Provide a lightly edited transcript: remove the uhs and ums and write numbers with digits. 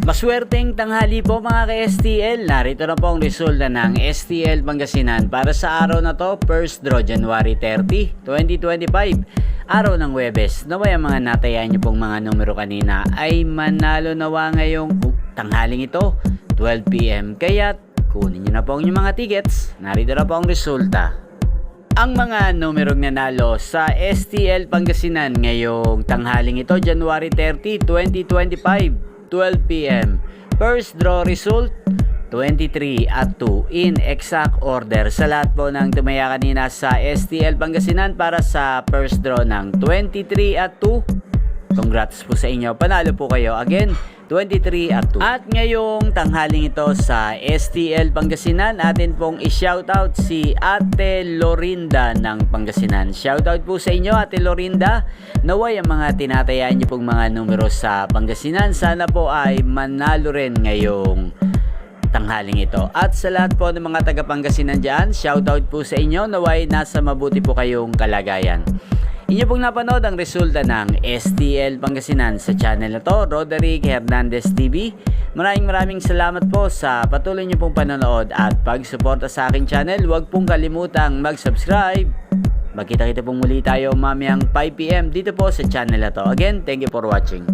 Maswerteng tanghali po mga ka-STL. Narito na po ang resulta ng STL Pangasinan para sa araw na to, first draw January 30, 2025. Araw ng Huwebes. Naway ang mga natayaan nyo pong mga numero kanina ay manalo nawa ngayong tanghaling ito, 12 PM. Kaya kunin nyo na po ang inyong mga tickets. Narito na po ang resulta. Ang mga numerong nanalo sa STL Pangasinan ngayong tanghaling ito, January 30, 2025. 12 PM. First draw result 23 at 2 in exact order sa lahat po ng tumaya kanina sa STL Pangasinan para sa first draw ng 23 at 2. Congrats po sa inyo. Panalo po kayo again. 23 at 2. At ngayong tanghaling ito sa STL Pangasinan, atin pong i-shoutout si Ate Lorinda ng Pangasinan. Shoutout po sa inyo Ate Lorinda. Naway ang mga tinatayaan niyo pong mga numero sa Pangasinan, sana po ay manalo rin ngayong tanghaling ito. At sa lahat po ng mga taga Pangasinan dyan, shoutout po sa inyo. Naway nasa mabuti po kayong kalagayan. Inyo pong napanood ang resulta ng STL Pangasinan sa channel na to, Roderick Hernandez TV. Maraming salamat po sa patuloy nyo pong panonood at pagsuporta sa aking channel. Huwag pong kalimutang mag-subscribe. Magkita-kita pong muli tayo mamayang 5 PM dito po sa channel na to. Again, thank you for watching.